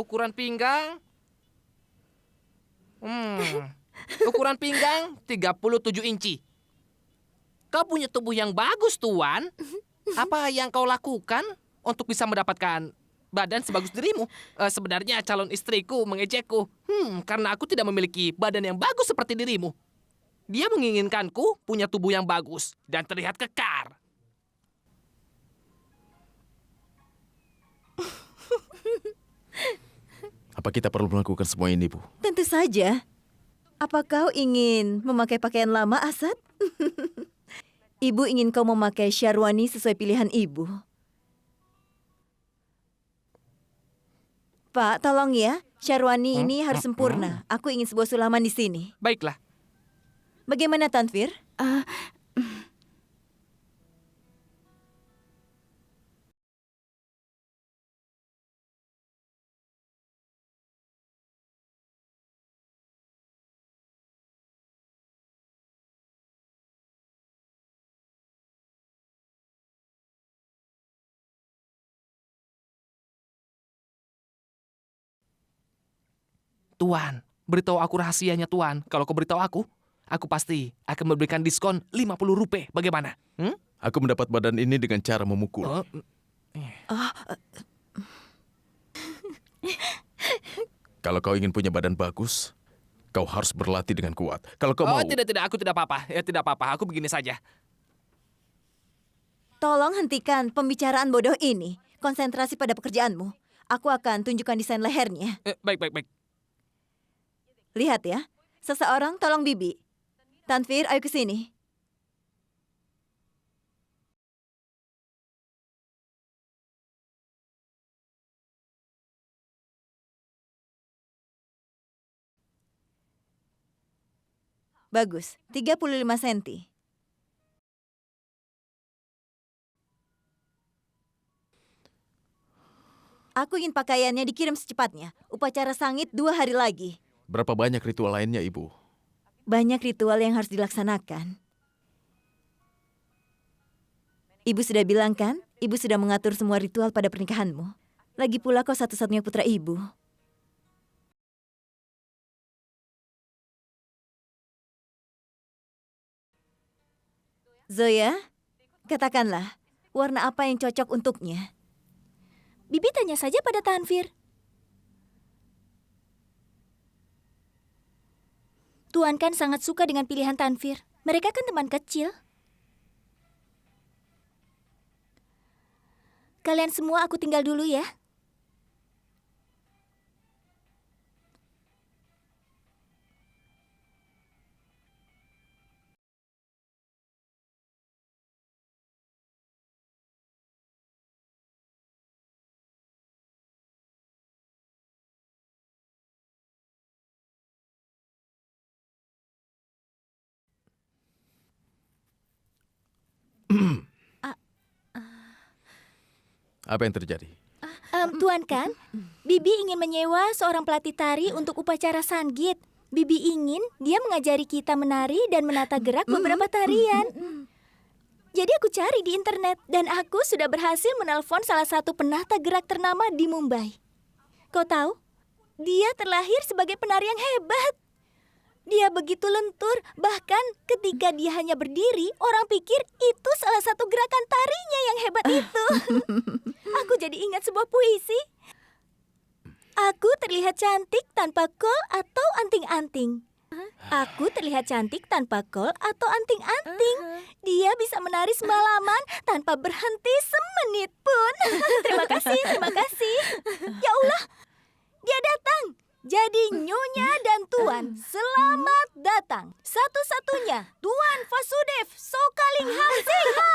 Ukuran pinggang? Ukuran pinggang 37 inci. Kau punya tubuh yang bagus, Tuan. Apa yang kau lakukan untuk bisa mendapatkan badan sebagus dirimu? Sebenarnya calon istriku mengejekku. Karena aku tidak memiliki badan yang bagus seperti dirimu. Dia menginginkanku punya tubuh yang bagus dan terlihat kekar. Apa kita perlu melakukan semua ini, Bu? Tentu saja. Apa kau ingin memakai pakaian lama, Asad? Ibu ingin kau memakai syarwani sesuai pilihan ibu. Pak, tolong ya. Syarwani ini harus sempurna. Aku ingin sebuah sulaman di sini. Baiklah. Bagaimana, Tanfir? Tuan, beritahu aku rahasianya, Tuan. Kalau kau beritahu aku pasti akan memberikan diskon 50 rupiah. Bagaimana? Aku mendapat badan ini dengan cara memukul. Kalau kau ingin punya badan bagus, kau harus berlatih dengan kuat. Kalau kau mau... Tidak, aku tidak apa-apa. Ya, tidak apa-apa, aku begini saja. Tolong hentikan pembicaraan bodoh ini. Konsentrasi pada pekerjaanmu. Aku akan tunjukkan desain lehernya. Baik. Lihat ya. Seseorang tolong Bibi. Tanfir, ayo ke sini. Bagus, 35 senti. Aku ingin pakaiannya dikirim secepatnya. Upacara sangit 2 hari lagi. Berapa banyak ritual lainnya, Ibu? Banyak ritual yang harus dilaksanakan. Ibu sudah bilang kan? Ibu sudah mengatur semua ritual pada pernikahanmu. Lagi pula kau satu-satunya putra ibu. Zoya, katakanlah, warna apa yang cocok untuknya? Bibi tanya saja pada Tanfir. Tuan kan sangat suka dengan pilihan Tanfir. Mereka kan teman kecil. Kalian semua aku tinggal dulu ya. Apa yang terjadi? Tuan kan, Bibi ingin menyewa seorang pelatih tari untuk upacara Sanggit. Bibi ingin dia mengajari kita menari dan menata gerak beberapa tarian. Jadi aku cari di internet dan aku sudah berhasil menelpon salah satu penata gerak ternama di Mumbai. Kau tahu, dia terlahir sebagai penari yang hebat. Dia begitu lentur, bahkan ketika dia hanya berdiri, orang pikir itu salah satu gerakan tarinya yang hebat itu. Aku jadi ingat sebuah puisi. Aku terlihat cantik tanpa kol atau anting-anting. Aku terlihat cantik tanpa kol atau anting-anting. Dia bisa menari semalaman tanpa berhenti semenit pun. Terima kasih. Ya Allah, dia datang. Jadi Nyonya dan Tuan, selamat datang. Satu-satunya, Tuan Vasudev Sokalingham Singha.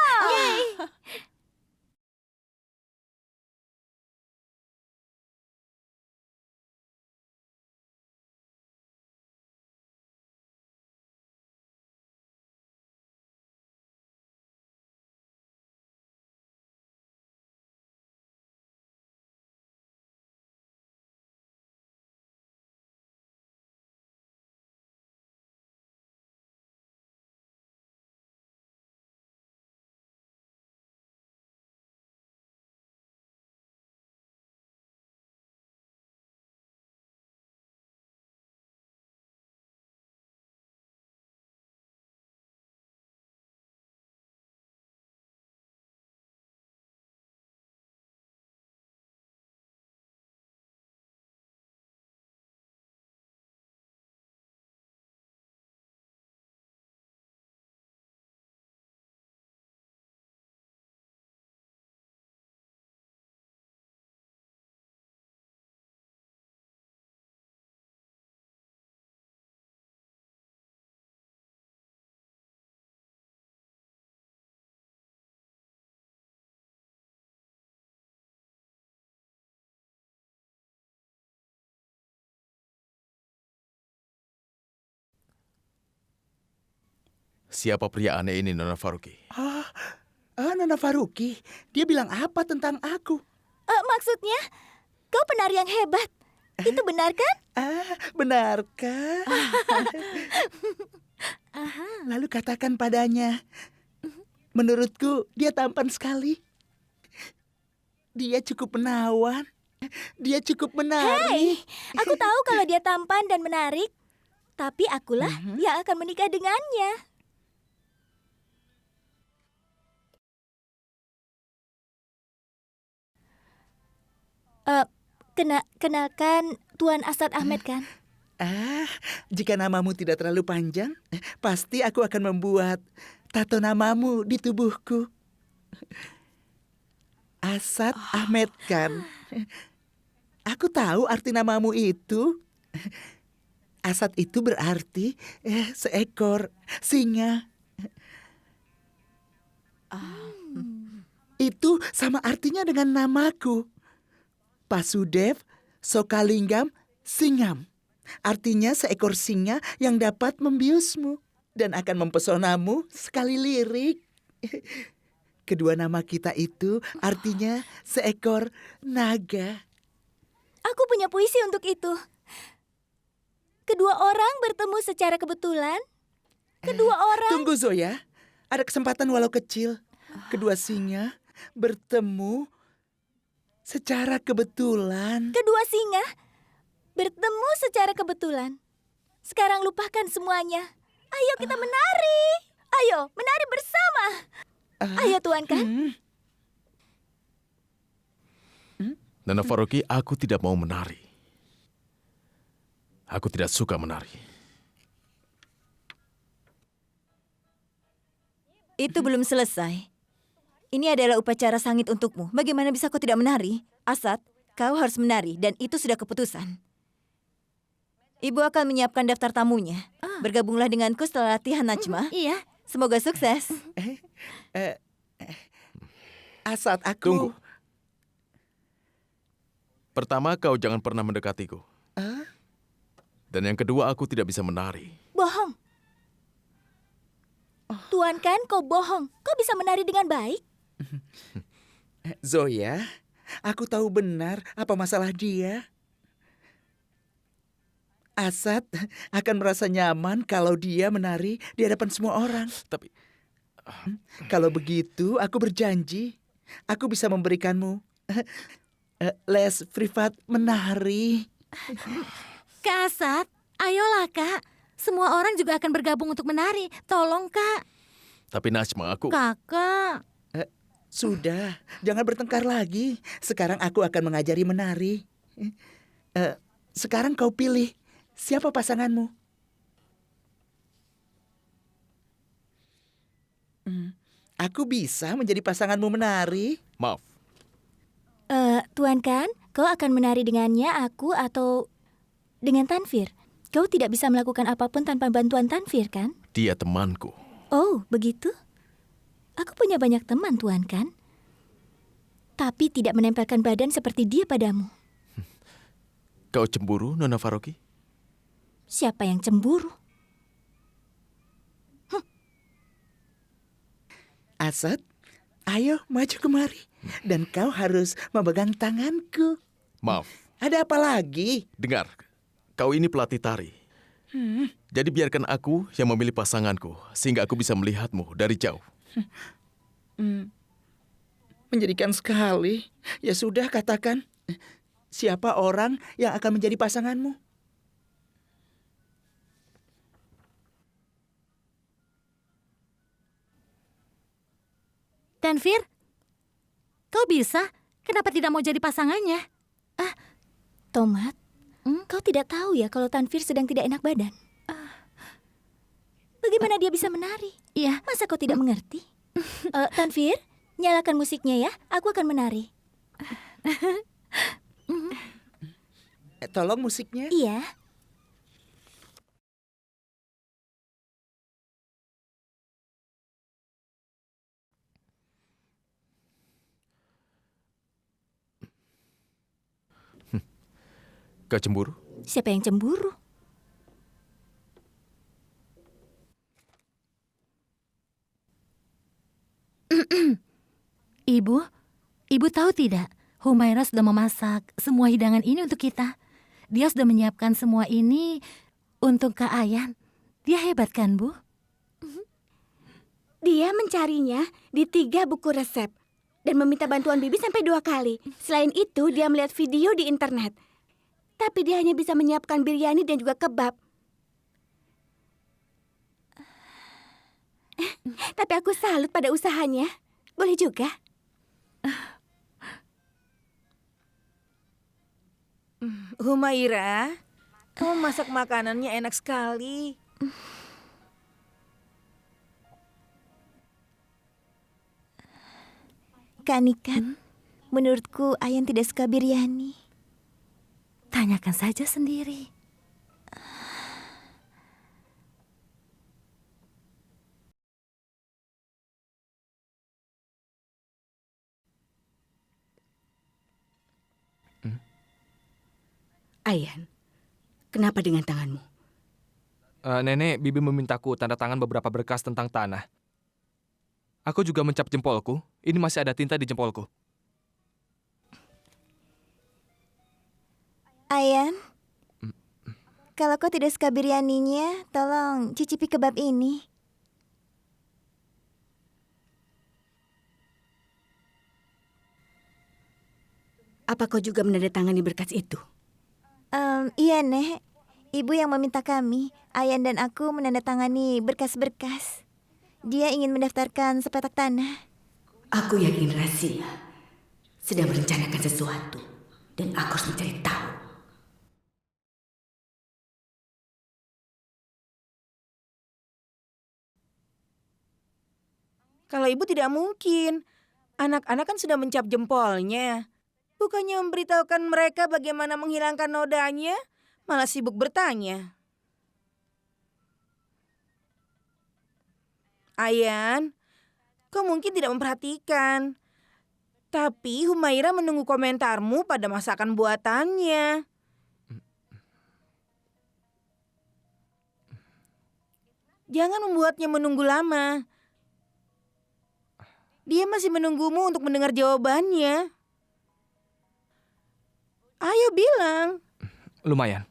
siapa pria aneh ini, Nona Faruqi? Nona Faruqi, dia bilang apa tentang aku? Maksudnya, kau penari yang hebat. Itu benar kan? Benarkah? Lalu katakan padanya. Menurutku dia tampan sekali. Dia cukup menawan. Dia cukup menarik. Aku tahu kalau dia tampan dan menarik. Tapi akulah yang akan menikah dengannya. Kenalkan Tuan Asad Ahmed kan? Jika namamu tidak terlalu panjang, pasti aku akan membuat tato namamu di tubuhku. Asad Ahmed kan? Aku tahu arti namamu itu. Asad itu berarti seekor singa. Itu sama artinya dengan namaku. Pasudev Sokalingam Singam. Artinya seekor singa yang dapat membiusmu dan akan mempesonamu sekali lirik. Kedua nama kita itu artinya seekor naga. Aku punya puisi untuk itu. Kedua orang bertemu secara kebetulan. Kedua orang... Tunggu Zoya, ada kesempatan walau kecil. Kedua singa bertemu secara kebetulan. Kedua singa bertemu secara kebetulan. Sekarang lupakan semuanya. Ayo kita menari. Ayo menari bersama. Ayo Tuan kan? Nona Faruqi, aku tidak mau menari. Aku tidak suka menari. Itu belum selesai. Ini adalah upacara sangit untukmu. Bagaimana bisa kau tidak menari? Asad, kau harus menari dan itu sudah keputusan. Ibu akan menyiapkan daftar tamunya. Bergabunglah denganku setelah latihan Najma. Iya. Semoga sukses. Asad, aku... Tunggu. Pertama, kau jangan pernah mendekatiku. Dan yang kedua, aku tidak bisa menari. Bohong. Tuan kan kau bohong. Kau bisa menari dengan baik. Zoya, aku tahu benar apa masalah dia. Asad akan merasa nyaman kalau dia menari di hadapan semua orang. Tapi Kalau begitu, aku berjanji, aku bisa memberikanmu les privat menari. Kak Asad, ayolah Kak. Semua orang juga akan bergabung untuk menari. Tolong Kak. tapi Najma, aku... Kakak. Sudah, jangan bertengkar lagi. Sekarang aku akan mengajari menari. Sekarang kau pilih, siapa pasanganmu? Aku bisa menjadi pasanganmu menari. Maaf, Tuan kan, kau akan menari dengannya, aku atau dengan Tanfir. Kau tidak bisa melakukan apapun tanpa bantuan Tanfir kan? dia temanku. Oh, begitu? Aku punya banyak teman, Tuan kan? Tapi tidak menempelkan badan seperti dia padamu. Kau cemburu, Nona Faruqi? Siapa yang cemburu? Asad, ayo maju kemari. Dan kau harus memegang tanganku. Maaf, Ada apa lagi? dengar. Kau ini pelatih tari. Jadi biarkan aku yang memilih pasanganku, sehingga aku bisa melihatmu dari jauh. Menjadikan sekali. Ya sudah, katakan. Siapa orang yang akan menjadi pasanganmu? Tanfir, kau bisa? Kenapa tidak mau jadi pasangannya? Tomat, kau tidak tahu ya kalau Tanfir sedang tidak enak badan? Bagaimana dia bisa menari? Iya. Masa kau tidak mengerti? Tanfir, nyalakan musiknya ya. Aku akan menari. Tolong musiknya. Iya. Kau cemburu? Siapa yang cemburu? Ibu tahu tidak, Humaira sudah memasak semua hidangan ini untuk kita. Dia sudah menyiapkan semua ini untuk Kak Ayan. Dia hebat kan, Bu? Dia mencarinya di 3 buku resep dan meminta bantuan Bibi sampai 2 kali. Selain itu, dia melihat video di internet. Tapi dia hanya bisa menyiapkan biryani dan juga kebab. Tapi aku salut pada usahanya. Boleh juga. Humaira, kamu masak makanannya enak sekali. Kak Nikat, menurutku Ayan tidak suka biryani. Tanyakan saja sendiri. Ayan, kenapa dengan tanganmu? Nenek, Bibi memintaku tanda tangan beberapa berkas tentang tanah. Aku juga mencap jempolku. Ini masih ada tinta di jempolku. Ayan, kalau kau tidak suka biryaninya, tolong cicipi kebab ini. Apa kau juga menandatangani berkas itu? Iya, Nek. Ibu yang meminta kami, Ayan dan aku menandatangani berkas-berkas. Dia ingin mendaftarkan sepetak tanah. Aku yakin Razia sedang merencanakan sesuatu dan aku harus mencari tahu. Kalau ibu tidak mungkin. Anak-anak kan sudah mencap jempolnya. Bukannya memberitahukan mereka bagaimana menghilangkan nodanya, malah sibuk bertanya. Ayan, kau mungkin tidak memperhatikan. Tapi Humaira menunggu komentarmu pada masakan buatannya. Jangan membuatnya menunggu lama. Dia masih menunggumu untuk mendengar jawabannya. Ayo bilang. Lumayan.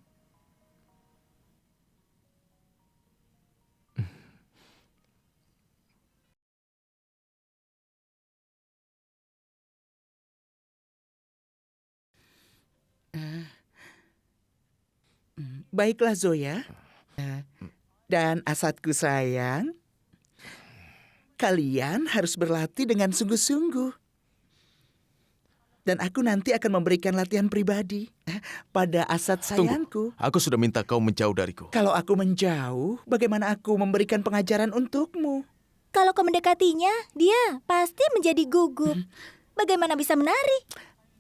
Baiklah Zoya. Dan Asadku sayang, kalian harus berlatih dengan sungguh-sungguh. Dan aku nanti akan memberikan latihan pribadi pada Asad sayangku. Aku sudah minta kau menjauh dariku. Kalau aku menjauh, bagaimana aku memberikan pengajaran untukmu? Kalau kau mendekatinya, dia pasti menjadi gugup. Bagaimana bisa menari?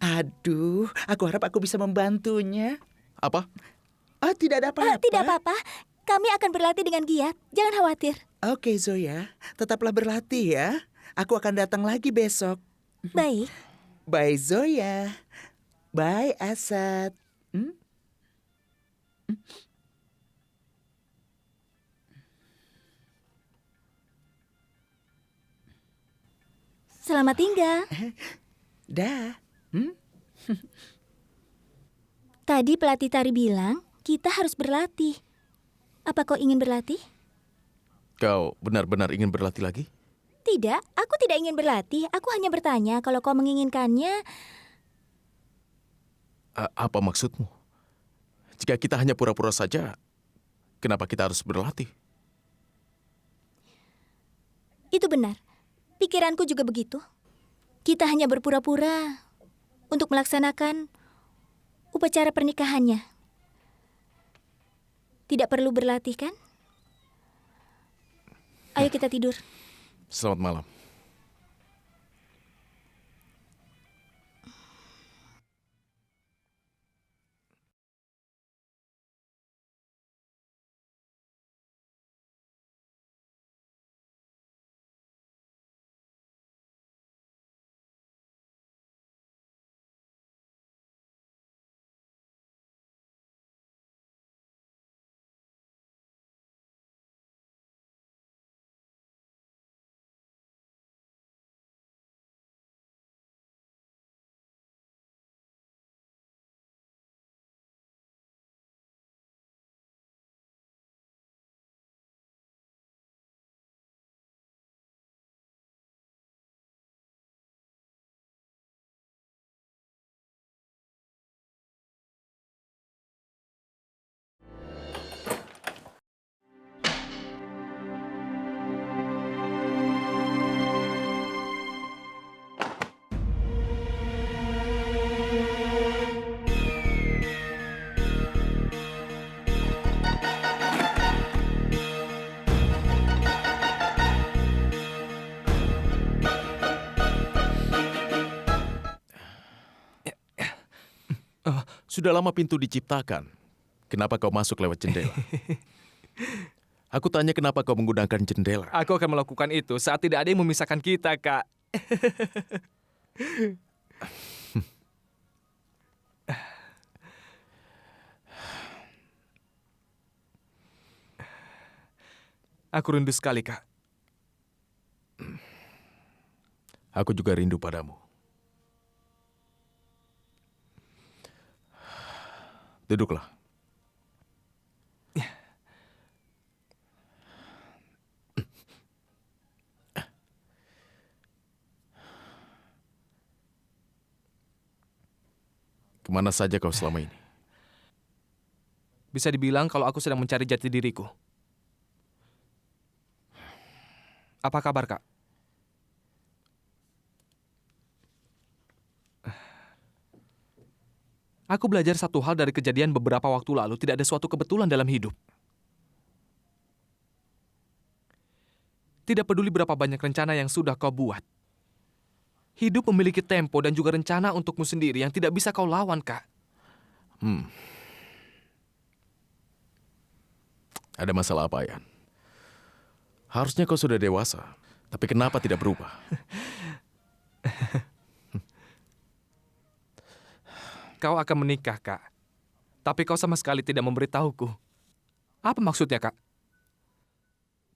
Aduh, aku harap aku bisa membantunya. Apa? Ah, tidak ada apa-apa. Tidak apa-apa. Kami akan berlatih dengan giat. Jangan khawatir. Oke Zoya, tetaplah berlatih ya. Aku akan datang lagi besok. Baik. Bye Zoya. Bye Asad. Selamat tinggal. Dah. Tadi pelatih tari bilang kita harus berlatih. Apa kau ingin berlatih? Kau benar-benar ingin berlatih lagi? Tidak, aku tidak ingin berlatih. Aku hanya bertanya kalau kau menginginkannya. Apa maksudmu? Jika kita hanya pura-pura saja, kenapa kita harus berlatih? Itu benar. Pikiranku juga begitu. Kita hanya berpura-pura untuk melaksanakan upacara pernikahannya. Tidak perlu berlatih kan? Ayo kita tidur. Selamat malam. Sudah lama pintu diciptakan. Kenapa kau masuk lewat jendela? Aku tanya kenapa kau menggunakan jendela. Aku akan melakukan itu saat tidak ada yang memisahkan kita, Kak. Aku rindu sekali, Kak. Aku juga rindu padamu. Duduklah. Kemana saja kau selama ini? Bisa dibilang kalau aku sedang mencari jati diriku. Apa kabar, Kak? Aku belajar satu hal dari kejadian beberapa waktu lalu, tidak ada suatu kebetulan dalam hidup. Tidak peduli berapa banyak rencana yang sudah kau buat. Hidup memiliki tempo dan juga rencana untukmu sendiri yang tidak bisa kau lawan, Kak. Ada masalah apa, Ayan? Harusnya kau sudah dewasa. Tapi kenapa tidak berubah? Kau akan menikah, Kak. Tapi kau sama sekali tidak memberitahuku. Apa maksudnya, Kak?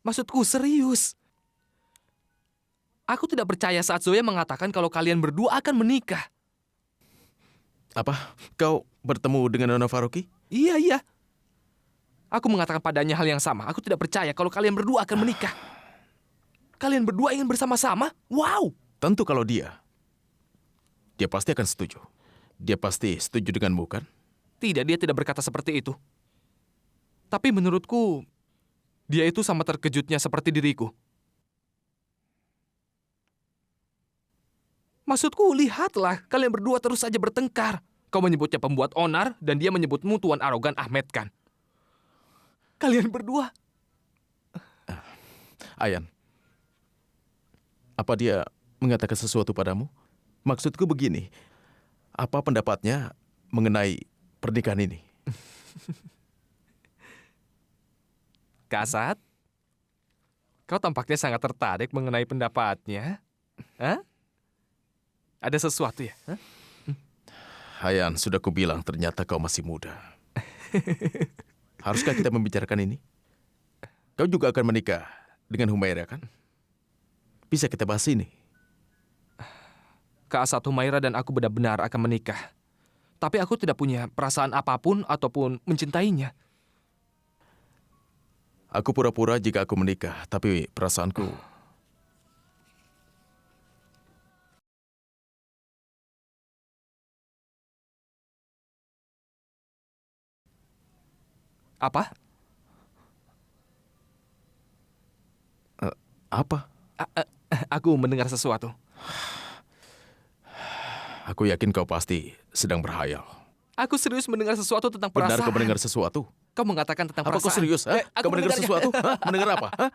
Maksudku serius. Aku tidak percaya saat Zoya mengatakan kalau kalian berdua akan menikah. Apa? Kau bertemu dengan Nona Faruqi? Iya. Aku mengatakan padanya hal yang sama. Aku tidak percaya kalau kalian berdua akan menikah. Kalian berdua ingin bersama-sama? Wow! Tentu kalau dia pasti akan setuju. Dia pasti setuju denganmu, kan? Tidak, dia tidak berkata seperti itu. Tapi menurutku, dia itu sama terkejutnya seperti diriku. Maksudku, lihatlah, kalian berdua terus saja bertengkar. Kau menyebutnya pembuat onar, dan dia menyebutmu Tuan Arogan Ahmed Khan. Kalian berdua. Ayan, apa dia mengatakan sesuatu padamu? Maksudku begini, apa pendapatnya mengenai pernikahan ini? Kasat, kau tampaknya sangat tertarik mengenai pendapatnya. Hah? Ada sesuatu ya? Hah? Ayan, sudah kubilang ternyata kau masih muda. Haruskah kita membicarakan ini? Kau juga akan menikah dengan Humaira, kan? Bisa kita bahas ini. Kak Asad, Humaira dan aku benar-benar akan menikah. Tapi aku tidak punya perasaan apapun ataupun mencintainya. Aku pura-pura jika aku menikah, tapi perasaanku... Apa? Apa? Aku mendengar sesuatu. Aku yakin kau pasti sedang berhayal. Aku serius mendengar sesuatu tentang Benar perasaan. kau mendengar sesuatu? Kau mengatakan tentang Apa kau perasaan. serius? Hah? Aku Kau mendengar mendengarnya. sesuatu? Hah? Mendengar apa? Hah?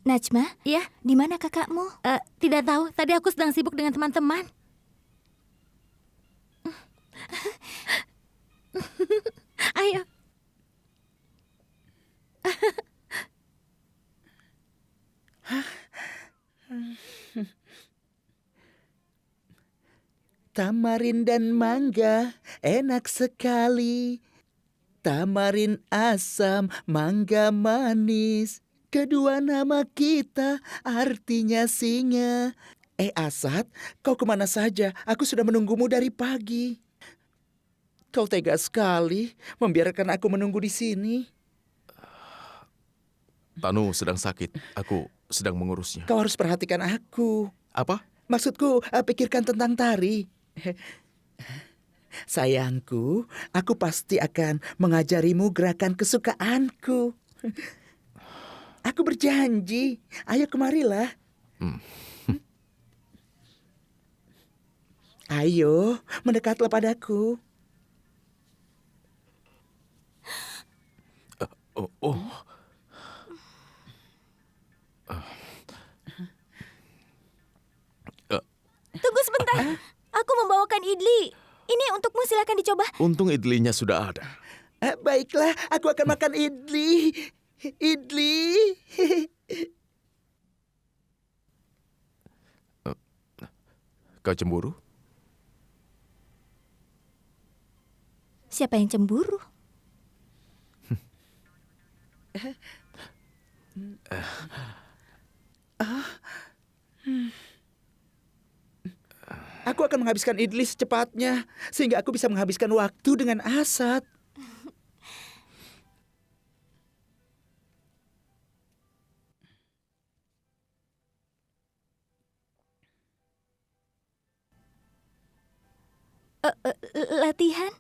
Najma, Ya, di mana kakakmu? tidak tahu. Tadi aku sedang sibuk dengan teman-teman. Ayo. Tamarin dan mangga, enak sekali. Tamarin asam, mangga manis. Kedua nama kita artinya singa. Asad, kau kemana saja? Aku sudah menunggumu dari pagi. Kau tega sekali membiarkan aku menunggu di sini. Tanu sedang sakit. Aku sedang mengurusnya. Kau harus perhatikan aku. Apa? Maksudku, pikirkan tentang tari. Sayangku, aku pasti akan mengajarimu gerakan kesukaanku. Aku berjanji. Ayo kemarilah. Ayo, mendekatlah padaku. Oh, oh. Tunggu sebentar. Aku membawakan idli. Ini untukmu, silakan dicoba. Untung idlinya sudah ada. Baiklah, aku akan makan idli. Idli. Kau cemburu? Siapa yang cemburu? Aku akan menghabiskan idli secepatnya, sehingga aku bisa menghabiskan waktu dengan Asad. Latihan?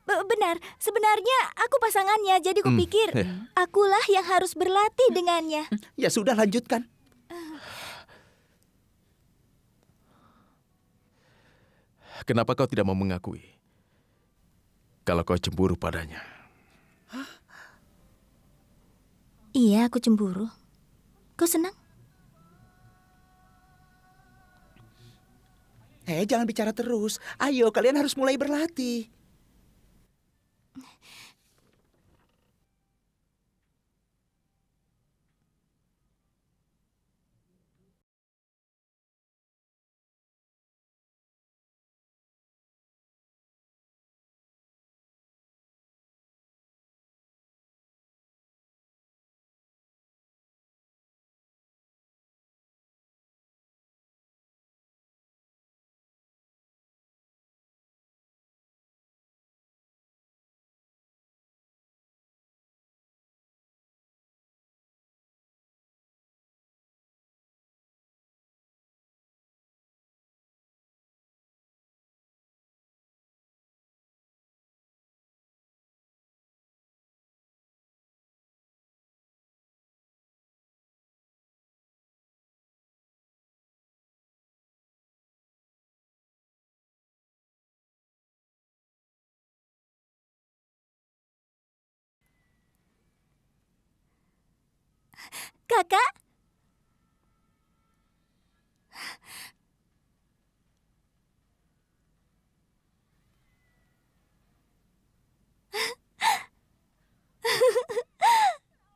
Benar, sebenarnya aku pasangannya, jadi kupikir akulah yang harus berlatih dengannya. Ya sudah, lanjutkan. Kenapa kau tidak mau mengakui kalau kau cemburu padanya? Iya, aku cemburu. Kau senang? Jangan bicara terus. Ayo, kalian harus mulai berlatih. Kakak?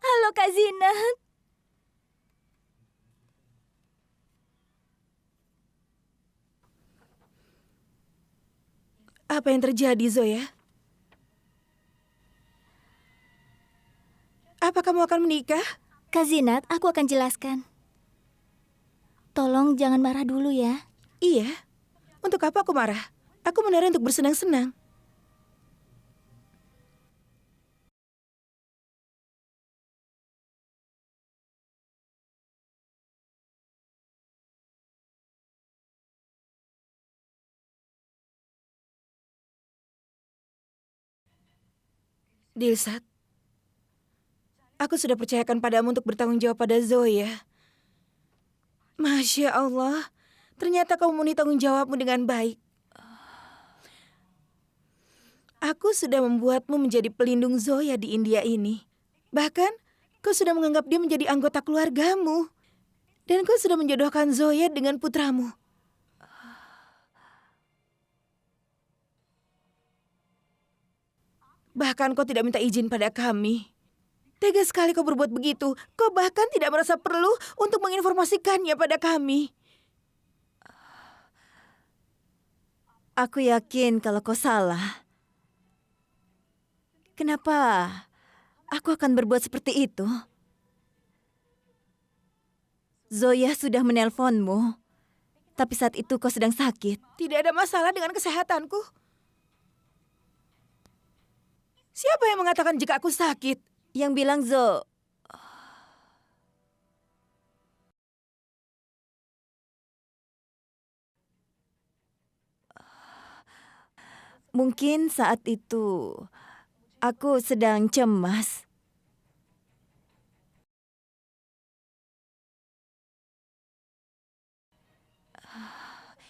Halo, Kak Zinat. Apa yang terjadi, Zoya? Apa kamu akan menikah? Kak Zinat, aku akan jelaskan. Tolong jangan marah dulu ya. Iya. Untuk apa aku marah? Aku menari untuk bersenang-senang. Dilsat, aku sudah percayakan padamu untuk bertanggung jawab pada Zoya. Masya Allah, ternyata kau memenuhi tanggung jawabmu dengan baik. Aku sudah membuatmu menjadi pelindung Zoya di India ini. Bahkan, kau sudah menganggap dia menjadi anggota keluargamu. Dan kau sudah menjodohkan Zoya dengan putramu. Bahkan kau tidak minta izin pada kami. Tega sekali kau berbuat begitu. Kau bahkan tidak merasa perlu untuk menginformasikannya pada kami. Aku yakin kalau kau salah. Kenapa aku akan berbuat seperti itu? Zoya sudah menelponmu, tapi saat itu kau sedang sakit. Tidak ada masalah dengan kesehatanku. Siapa yang mengatakan jika aku sakit? Yang bilang mungkin saat itu aku sedang cemas.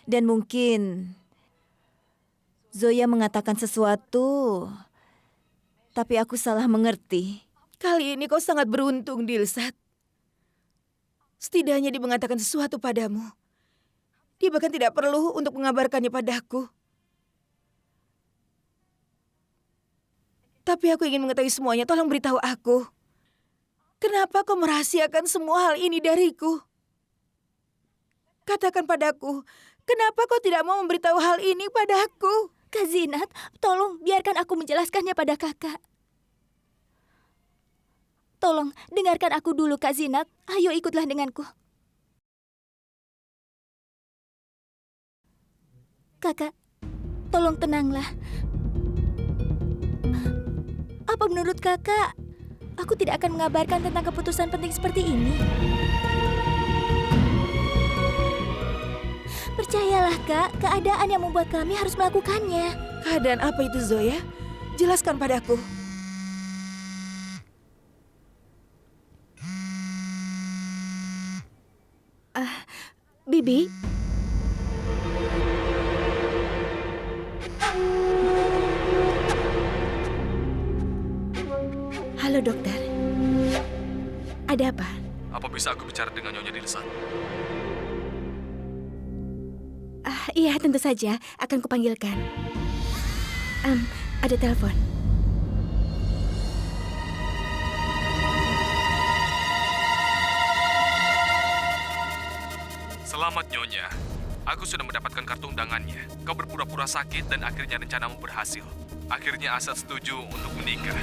Dan mungkin Zoya mengatakan sesuatu, tapi aku salah mengerti. Kali ini kau sangat beruntung, Dilsat. Setidaknya dia mengatakan sesuatu padamu. Dia bahkan tidak perlu untuk mengabarkannya padaku. Tapi aku ingin mengetahui semuanya, tolong beritahu aku. Kenapa kau merahasiakan semua hal ini dariku? Katakan padaku, kenapa kau tidak mau memberitahu hal ini padaku? Kak Zinat, tolong biarkan aku menjelaskannya pada kakak. Tolong, dengarkan aku dulu, Kak Zinat. Ayo ikutlah denganku. Kakak, tolong tenanglah. Apa menurut kakak, aku tidak akan mengabarkan tentang keputusan penting seperti ini? Percayalah, Kak, keadaan yang membuat kami harus melakukannya. Keadaan apa itu, Zoya? Jelaskan padaku. Bibi, halo dokter. Ada apa? Apa bisa aku bicara dengan Nyonya Dilsat? Iya, tentu saja. Akan kupanggilkan. Ada telepon. Selamat Nyonya. Aku sudah mendapatkan kartu undangannya. Kau berpura-pura sakit dan akhirnya rencanamu berhasil. Akhirnya Asad setuju untuk menikah.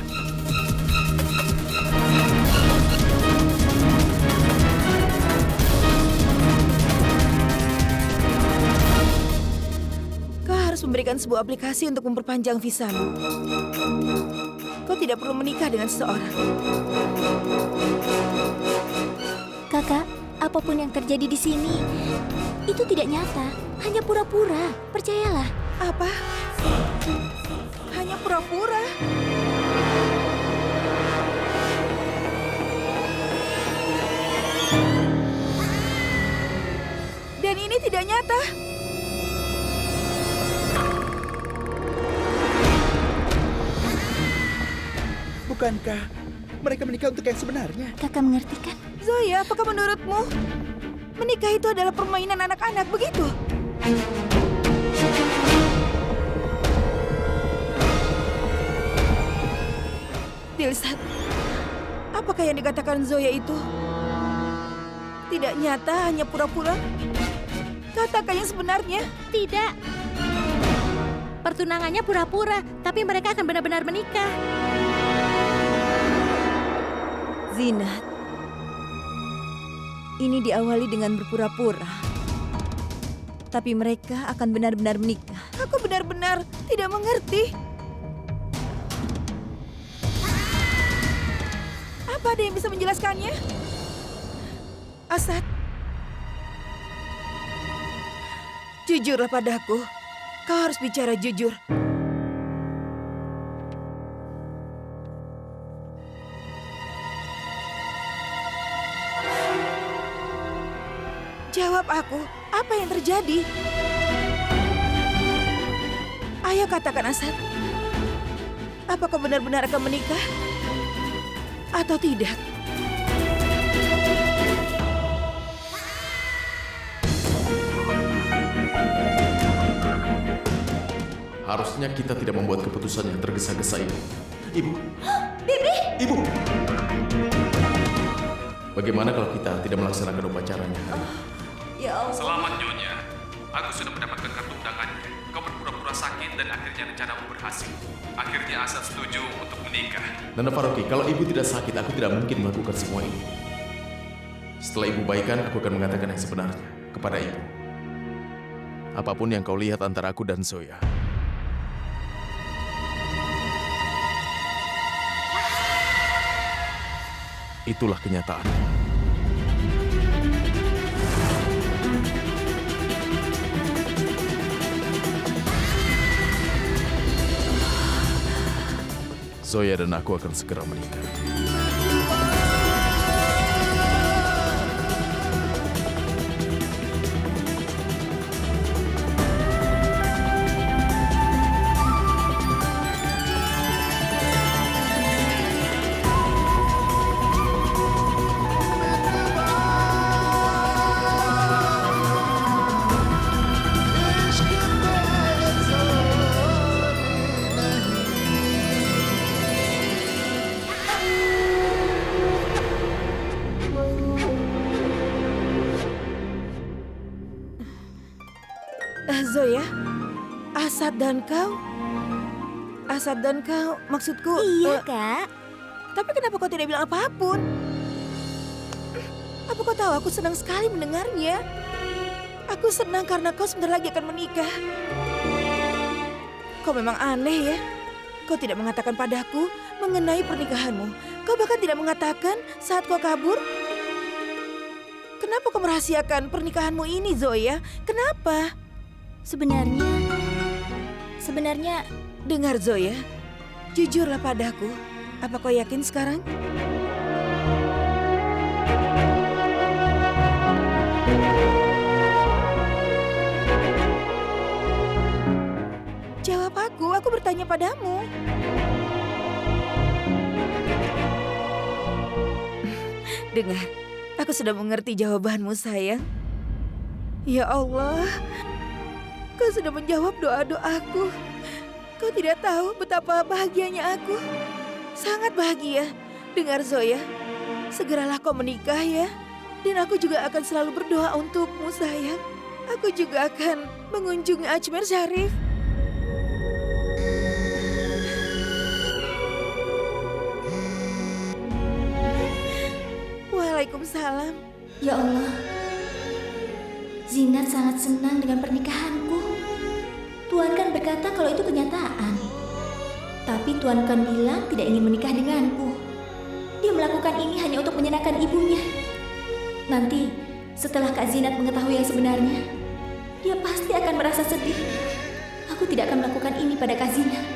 Kau harus memberikan sebuah aplikasi untuk memperpanjang visamu. Kau tidak perlu menikah dengan seseorang. Kakak, apapun yang terjadi di sini, itu tidak nyata. Hanya pura-pura. Percayalah. Apa? Hanya pura-pura? Dan ini tidak nyata. Bukankah mereka menikah untuk yang sebenarnya? Kakak mengerti kan? Zoya, apakah menurutmu menikah itu adalah permainan anak-anak, begitu? Dilsat, apakah yang dikatakan Zoya itu tidak nyata, hanya pura-pura? Katakan yang sebenarnya. Tidak. Pertunangannya pura-pura, tapi mereka akan benar-benar menikah. Zinat, ini diawali dengan berpura-pura. Tapi mereka akan benar-benar menikah. Aku benar-benar tidak mengerti. Apa ada yang bisa menjelaskannya? Asad, jujurlah padaku. Kau harus bicara jujur. Jawab aku, apa yang terjadi? Ayo katakan, Asad. Apa kau benar-benar akan menikah? Atau tidak? Harusnya kita tidak membuat keputusan yang tergesa-gesa ini. Ibu. Bibi! Ibu! Bagaimana kalau kita tidak melaksanakan upacaranya? Ya Allah. Selamat Nyonya. Aku sudah mendapatkan kartu undangannya. Kau berpura-pura sakit dan akhirnya rencanamu berhasil. Akhirnya Asad setuju untuk menikah. Nana Faroki, kalau ibu tidak sakit, aku tidak mungkin melakukan semua ini. Setelah ibu baikan, aku akan mengatakan yang sebenarnya kepada ibu. Apapun yang kau lihat antara aku dan Zoya. Itulah kenyataan. Zoya dan aku akan segera menikah. Asad dan kau? Asad dan kau, maksudku... Iya, Kak. Tapi kenapa kau tidak bilang apapun? Apa kau tahu aku senang sekali mendengarnya? Aku senang karena kau sebentar lagi akan menikah. Kau memang aneh ya. Kau tidak mengatakan padaku mengenai pernikahanmu. Kau bahkan tidak mengatakan saat kau kabur. Kenapa kau merahasiakan pernikahanmu ini, Zoya? Kenapa? Sebenarnya Dengar, Zoya. Jujurlah padaku. Apa kau yakin sekarang? Jawab aku bertanya padamu. Dengar, aku sudah mengerti jawabanmu, sayang. Ya Allah, kau sudah menjawab doa-doaku. Kau tidak tahu betapa bahagianya aku. Sangat bahagia. Dengar, Zoya, segeralah kau menikah ya. Dan aku juga akan selalu berdoa untukmu, sayang. Aku juga akan mengunjungi Ajmer Sharif. Waalaikumsalam. ya Allah, Zinat sangat senang dengan pernikahanku. Tuan kan berkata kalau itu kenyataan. Tapi Tuan kan bilang tidak ingin menikah denganku. Dia melakukan ini hanya untuk menyenangkan ibunya. Nanti setelah Kak Zinat mengetahui yang sebenarnya, dia pasti akan merasa sedih. Aku tidak akan melakukan ini pada Kak Zinat.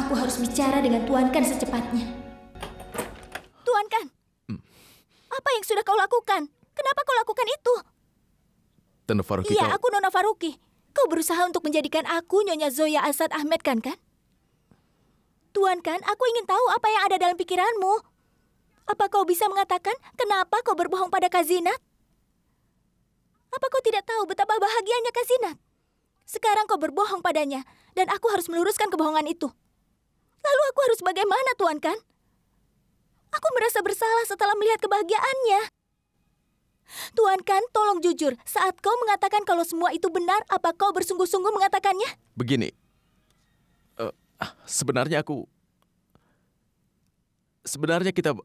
Aku harus bicara dengan Tuan Kan secepatnya. Tuan Kan, apa yang sudah kau lakukan? Kenapa kau lakukan itu? Tante Faruqi, Iya, kau... aku Nona Faruqi. Kau berusaha untuk menjadikan aku Nyonya Zoya Asad Ahmed kan? Tuan Kan, aku ingin tahu apa yang ada dalam pikiranmu. Apa kau bisa mengatakan kenapa kau berbohong pada Kak Zinat? Apa kau tidak tahu betapa bahagianya Kak Zinat? Sekarang kau berbohong padanya, dan aku harus meluruskan kebohongan itu. Lalu aku harus bagaimana, Tuan Kan? Aku merasa bersalah setelah melihat kebahagiaannya. Tuan Kan, tolong jujur. Saat kau mengatakan kalau semua itu benar, apa kau bersungguh-sungguh mengatakannya? Begini, sebenarnya kita...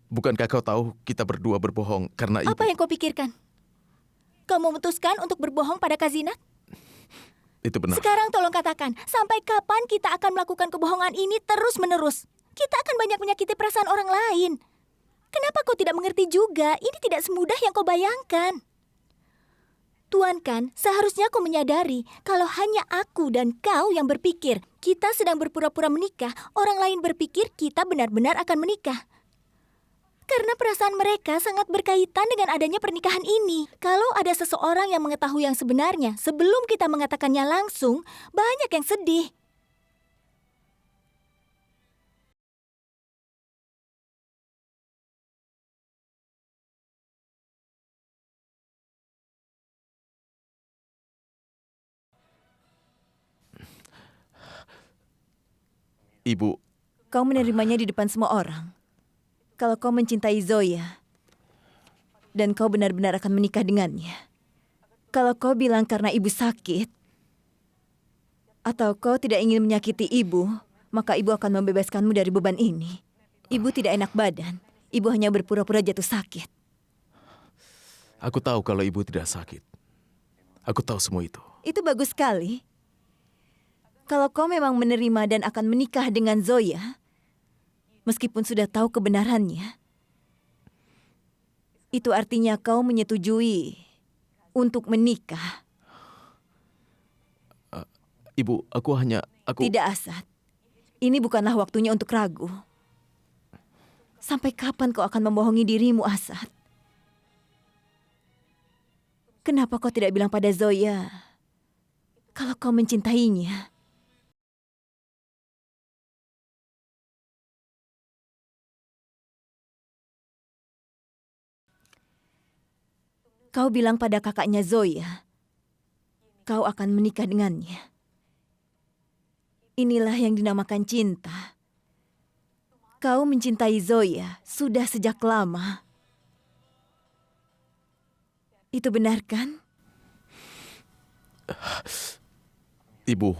Bukankah kau tahu kita berdua berbohong karena ibu? Apa yang kau pikirkan? Kau memutuskan untuk berbohong pada Kak Zinat? Itu benar. Sekarang tolong katakan, sampai kapan kita akan melakukan kebohongan ini terus-menerus? Kita akan banyak menyakiti perasaan orang lain. Kenapa kau tidak mengerti juga? Ini tidak semudah yang kau bayangkan. Tuan Kan, seharusnya kau menyadari kalau hanya aku dan kau yang berpikir kita sedang berpura-pura menikah, orang lain berpikir kita benar-benar akan menikah. Karena perasaan mereka sangat berkaitan dengan adanya pernikahan ini. Kalau ada seseorang yang mengetahui yang sebenarnya sebelum kita mengatakannya langsung, banyak yang sedih. Ibu, Kau menerimanya di depan semua orang. Kalau kau mencintai Zoya, dan kau benar-benar akan menikah dengannya. Kalau kau bilang karena ibu sakit, atau kau tidak ingin menyakiti ibu, maka ibu akan membebaskanmu dari beban ini. Ibu tidak enak badan. Ibu hanya berpura-pura jatuh sakit. aku tahu kalau ibu tidak sakit. Aku tahu semua itu. Itu bagus sekali. Kalau kau memang menerima dan akan menikah dengan Zoya, meskipun sudah tahu kebenarannya, itu artinya kau menyetujui untuk menikah. Ibu, aku... Tidak, Asad. Ini bukanlah waktunya untuk ragu. Sampai kapan kau akan membohongi dirimu, Asad? Kenapa kau tidak bilang pada Zoya kalau kau mencintainya? Kau bilang pada kakaknya Zoya, kau akan menikah dengannya. Inilah yang dinamakan cinta. Kau mencintai Zoya sudah sejak lama. Itu benar kan? Ibu,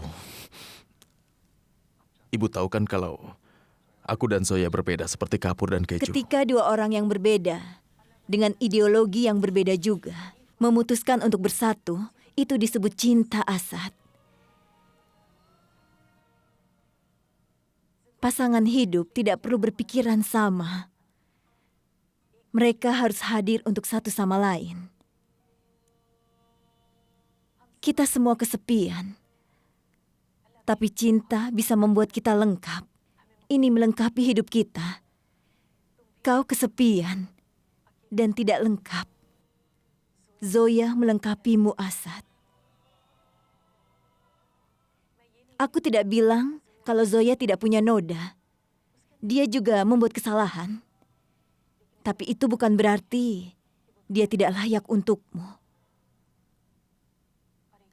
Ibu tahu kan kalau aku dan Zoya berbeda seperti kapur dan keju. Ketika dua orang yang berbeda, dengan ideologi yang berbeda juga, memutuskan untuk bersatu, itu disebut cinta, Asad. Pasangan hidup tidak perlu berpikiran sama. Mereka harus hadir untuk satu sama lain. Kita semua kesepian. Tapi cinta bisa membuat kita lengkap. Ini melengkapi hidup kita. Kau kesepian dan tidak lengkap. Zoya melengkapimu, Asad. Aku tidak bilang kalau Zoya tidak punya noda. Dia juga membuat kesalahan. Tapi itu bukan berarti dia tidak layak untukmu.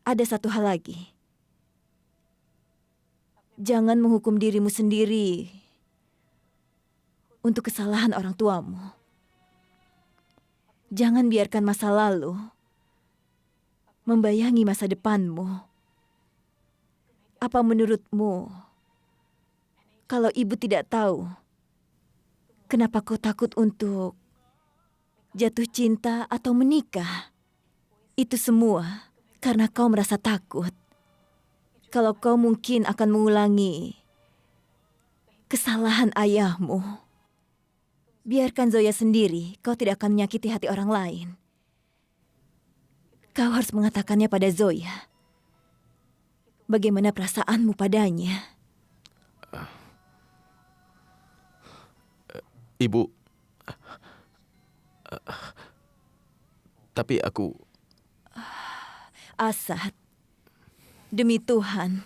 Ada satu hal lagi. Jangan menghukum dirimu sendiri untuk kesalahan orang tuamu. Jangan biarkan masa lalu membayangi masa depanmu. Apa menurutmu, kalau ibu tidak tahu, kenapa kau takut untuk jatuh cinta atau menikah? Itu semua karena kau merasa takut. Kalau kau mungkin akan mengulangi kesalahan ayahmu, biarkan Zoya sendiri, kau tidak akan menyakiti hati orang lain. Kau harus mengatakannya pada Zoya. Bagaimana perasaanmu padanya? Ibu, tapi aku... Asad, demi Tuhan,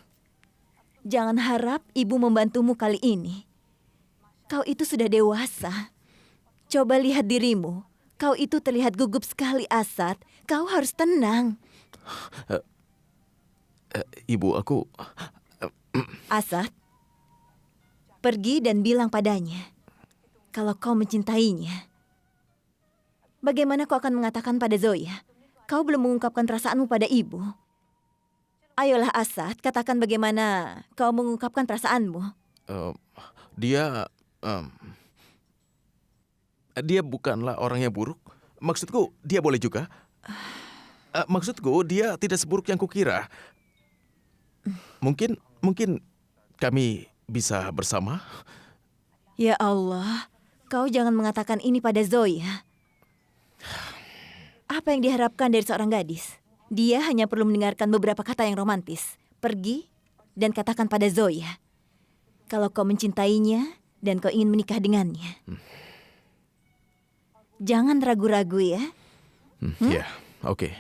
jangan harap ibu membantumu kali ini. Kau itu sudah dewasa. Coba lihat dirimu. Kau itu terlihat gugup sekali, Asad. Kau harus tenang. Ibu, aku... Asad, pergi dan bilang padanya kalau kau mencintainya. Bagaimana kau akan mengatakan pada Zoya? Kau belum mengungkapkan perasaanmu pada ibu. Ayolah Asad, katakan bagaimana kau mengungkapkan perasaanmu. Dia bukanlah orang yang buruk. Maksudku, dia boleh juga. Maksudku, dia tidak seburuk yang kukira. Mungkin kami bisa bersama. Ya Allah, kau jangan mengatakan ini pada Zoya. Apa yang diharapkan dari seorang gadis? Dia hanya perlu mendengarkan beberapa kata yang romantis. Pergi dan katakan pada Zoya kalau kau mencintainya dan kau ingin menikah dengannya. Jangan ragu-ragu ya. Ya, oke.